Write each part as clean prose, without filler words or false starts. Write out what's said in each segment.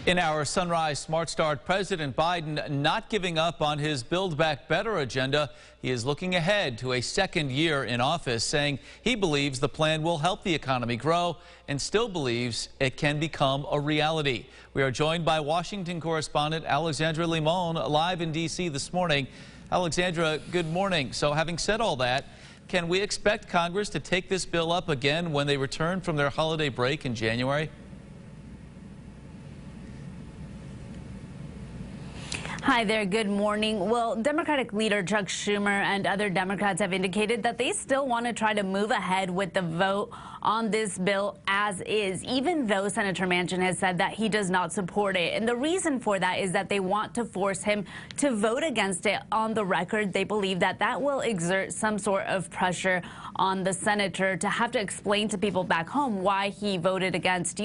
In our Sunrise Smart Start, President Biden not giving up on his Build Back Better agenda. He is looking ahead to a second year in office, saying he believes the plan will help the economy grow and still believes it can become a reality. We are joined by Washington correspondent Alexandra Limon live in D.C. this morning. Alexandra, good morning. So having said all that, can we expect Congress to take this bill up again when they return from their holiday break in January? Hi there, good morning. Well, Democratic leader Chuck Schumer and other Democrats have indicated that they still want to try to move ahead with the vote on this bill as is, even though Senator Manchin has said that he does not support it. And the reason for that is that they want to force him to vote against it on the record. They believe that that will exert some sort of pressure on the senator to have to explain to people back home why he voted against,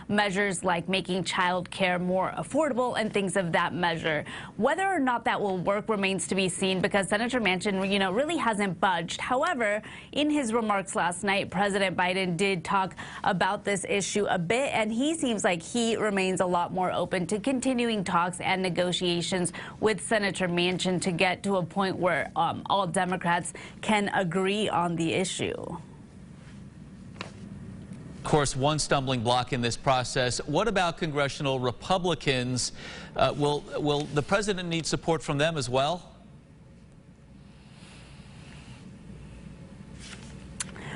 measures like making child care more affordable and things of that measure. Whether or not that will work remains to be seen because Senator Manchin, really hasn't budged. However, in his remarks last night, President Biden did talk about this issue a bit, and he seems like he remains a lot more open to continuing talks and negotiations with Senator Manchin to get to a point where all Democrats can agree on the issue. Of course, one stumbling block in this process. What about congressional Republicans? Will the president need support from them as well?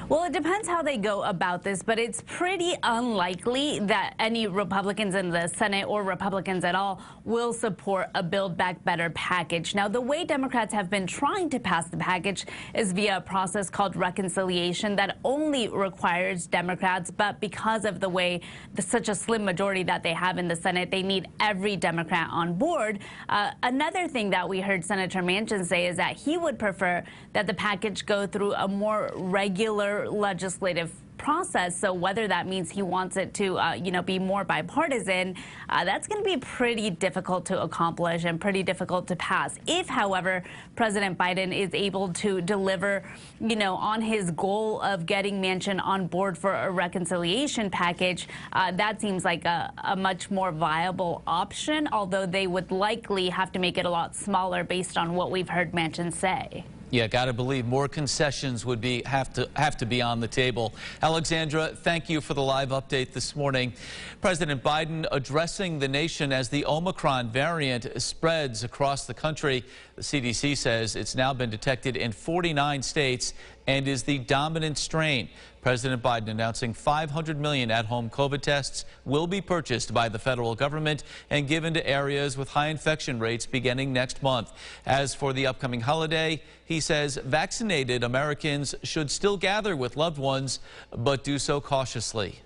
Well, it depends how they go about this, but it's pretty unlikely that any Republicans in the Senate or Republicans at all will support a Build Back Better package. Now, the way Democrats have been trying to pass the package is via a process called reconciliation that only requires Democrats, but because of the way such a slim majority that they have in the Senate, they need every Democrat on board. Another thing that we heard Senator Manchin say is that he would prefer that the package go through a more regular legislative process. So whether that means he wants it to, be more bipartisan, that's going to be pretty difficult to accomplish and pretty difficult to pass. If, however, President Biden is able to deliver, on his goal of getting Manchin on board for a reconciliation package, that seems like a much more viable option, although they would likely have to make it a lot smaller based on what we've heard Manchin say. Yeah, got to believe more concessions would have to be on the table. Alexandra, thank you for the live update this morning. President Biden addressing the nation as the Omicron variant spreads across the country. The CDC says it's now been detected in 49 states and is the dominant strain. President Biden announcing 500 million at-home COVID tests will be purchased by the federal government and given to areas with high infection rates beginning next month. As for the upcoming holiday, he says vaccinated Americans should still gather with loved ones, but do so cautiously.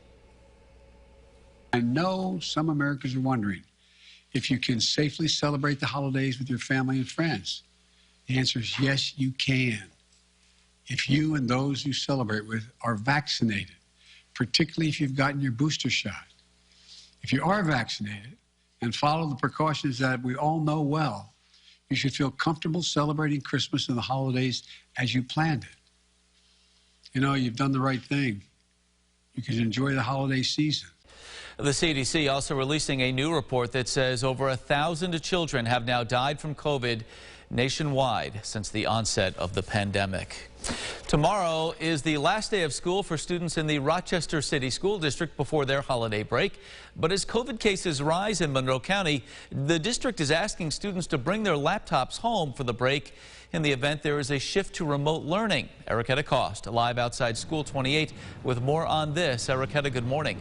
I know some Americans are wondering if you can safely celebrate the holidays with your family and friends. The answer is yes, you can. If you and those you celebrate with are vaccinated, particularly if you've gotten your booster shot. If you are vaccinated and follow the precautions that we all know well, you should feel comfortable celebrating Christmas and the holidays as you planned it. You've done the right thing. You can enjoy the holiday season. The CDC also releasing a new report that says over 1,000 children have now died from COVID nationwide since the onset of the pandemic. Tomorrow is the last day of school for students in the Rochester City School District before their holiday break. But as COVID cases rise in Monroe County, the district is asking students to bring their laptops home for the break in the event there is a shift to remote learning. Erica Cost, live outside School 28 with more on this. Erica, good morning.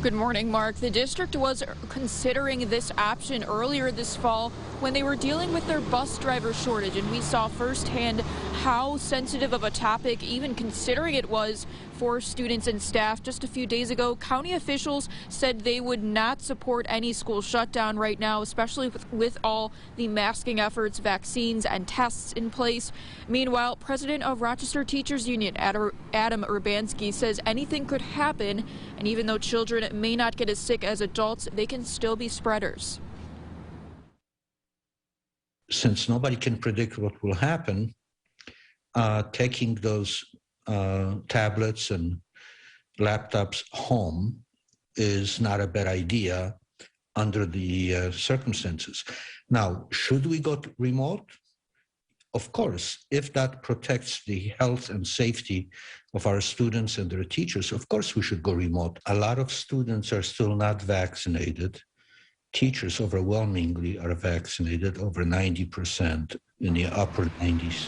Good morning, Mark. The district was considering this option earlier this fall when they were dealing with their bus driver shortage, and we saw firsthand how sensitive of a topic, even considering it was for students and staff. Just a few days ago, county officials said they would not support any school shutdown right now, especially with all the masking efforts, vaccines, and tests in place. Meanwhile, president of Rochester Teachers Union, Adam Urbanski, says anything could happen, and even though children may not get as sick as adults, they can still be spreaders. Since nobody can predict what will happen, taking those tablets and laptops home is not a bad idea under the circumstances. Now, should we go remote? Of course, if that protects the health and safety of our students and their teachers, of course we should go remote. A lot of students are still not vaccinated. Teachers overwhelmingly are vaccinated, over 90%, in the upper 90s.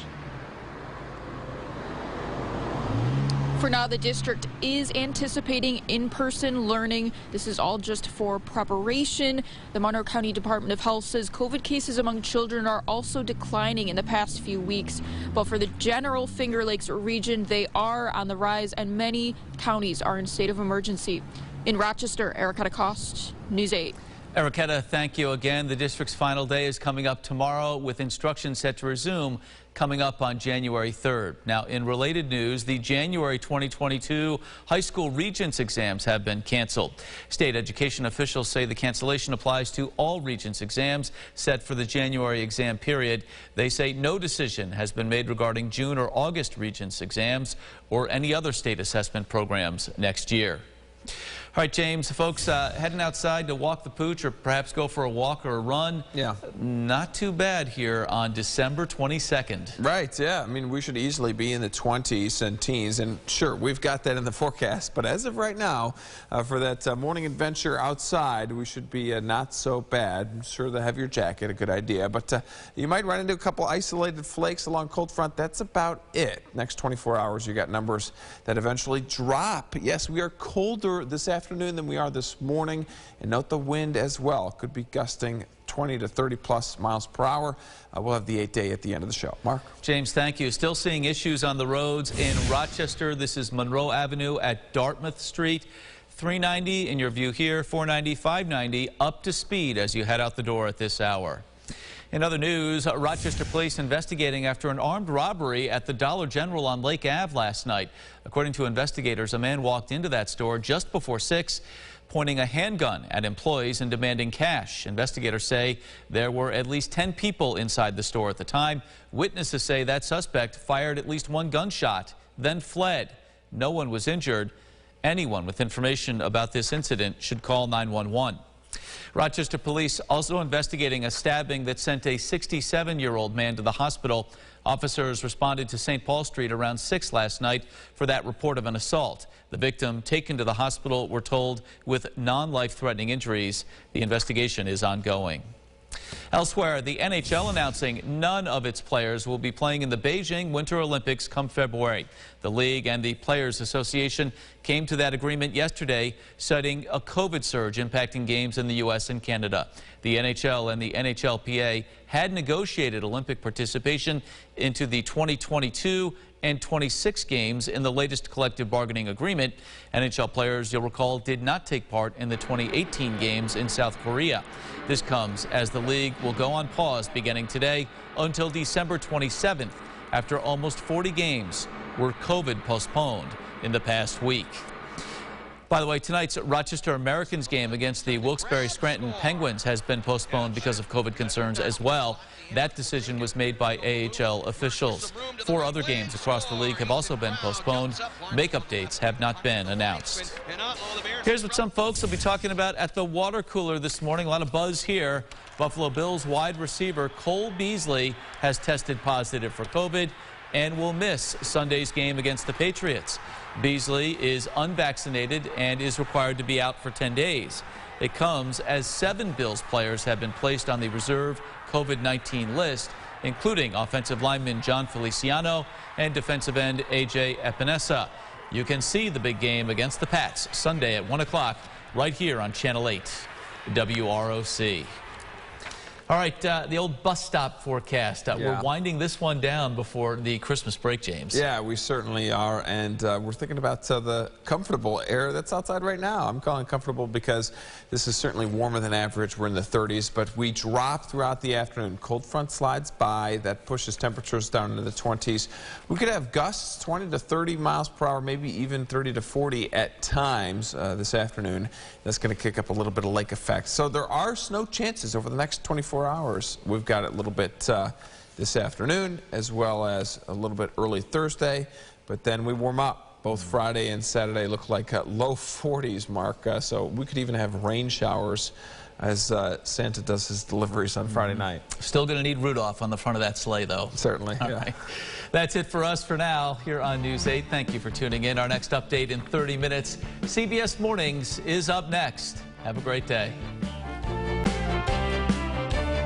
For now, the district is anticipating in-person learning. This is all just for preparation. The Monroe County Department of Health says COVID cases among children are also declining in the past few weeks. But for the general Finger Lakes region, they are on the rise, and many counties are in state of emergency. In Rochester, Erica DeCoste, News 8. Erica, thank you again. The district's final day is coming up tomorrow, with instruction set to resume coming up on January 3rd. Now, in related news, the January 2022 high school Regents exams have been canceled. State education officials say the cancellation applies to all Regents exams set for the January exam period. They say no decision has been made regarding June or August Regents exams or any other state assessment programs next year. All right, James, folks heading outside to walk the pooch or perhaps go for a walk or a run. Yeah. Not too bad here on December 22nd. Right, yeah. I mean, we should easily be in the 20s and teens. And sure, we've got that in the forecast. But as of right now, for that morning adventure outside, we should be not so bad. I'm sure the heavier jacket, a good idea. But you might run into a couple isolated flakes along cold front. That's about it. Next 24 hours, you got numbers that eventually drop. Yes, we are colder this afternoon than we are this morning, and note the wind as well. Could be gusting 20 to 30 plus miles per hour. We'll have the 8-day at the end of the show. Mark? James, thank you. Still seeing issues on the roads in Rochester. This is Monroe Avenue at Dartmouth Street. 390 in your view here, 490, 590 up to speed as you head out the door at this hour. In other news, Rochester police investigating after an armed robbery at the Dollar General on Lake Ave last night. According to investigators, a man walked into that store just before 6, pointing a handgun at employees and demanding cash. Investigators say there were at least 10 people inside the store at the time. Witnesses say that suspect fired at least one gunshot, then fled. No one was injured. Anyone with information about this incident should call 911. Rochester police also investigating a stabbing that sent a 67-year-old man to the hospital. Officers responded to St. Paul Street around 6 last night for that report of an assault. The victim taken to the hospital, we're told, with non-life-threatening injuries. The investigation is ongoing. Elsewhere, the NHL announcing none of its players will be playing in the Beijing Winter Olympics come February. The league and the Players Association came to that agreement yesterday, citing a COVID surge impacting games in the U.S. and Canada. The NHL and the NHLPA had negotiated Olympic participation into the 2022 and 26 games in the latest collective bargaining agreement. NHL players, you'll recall, did not take part in the 2018 games in South Korea. This comes as the league will go on pause beginning today until December 27th, after almost 40 games were COVID postponed in the past week. By the way, tonight's Rochester Americans game against the Wilkes-Barre Scranton Penguins has been postponed because of COVID concerns as well. That decision was made by AHL officials. 4 other games across the league have also been postponed. Makeup dates have not been announced. Here's what some folks will be talking about at the water cooler this morning. A lot of buzz here. Buffalo Bills wide receiver Cole Beasley has tested positive for COVID and will miss Sunday's game against the Patriots. Beasley is unvaccinated and is required to be out for 10 days. It comes as 7 Bills players have been placed on the reserve COVID-19 list, including offensive lineman John Feliciano and defensive end A.J. Epinesa. You can see the big game against the Pats Sunday at 1 o'clock right here on Channel 8, WROC. All right, the old bus stop forecast. We're winding this one down before the Christmas break, James. Yeah, we certainly are, and we're thinking about the comfortable air that's outside right now. I'm calling comfortable because this is certainly warmer than average. We're in the 30s, but we drop throughout the afternoon. Cold front slides by. That pushes temperatures down into the 20s. We could have gusts 20 to 30 miles per hour, maybe even 30 to 40 at times this afternoon. That's going to kick up a little bit of lake effect. So there are snow chances over the next 24 hours. We've got it a little bit this afternoon as well as a little bit early Thursday, but then we warm up. Both Friday and Saturday look like low 40s, Mark. So we could even have rain showers as Santa does his deliveries on Friday night. Still going to need Rudolph on the front of that sleigh, though. Certainly. All right. That's it for us for now here on News 8. Thank you for tuning in. Our next update in 30 minutes. CBS Mornings is up next. Have a great day.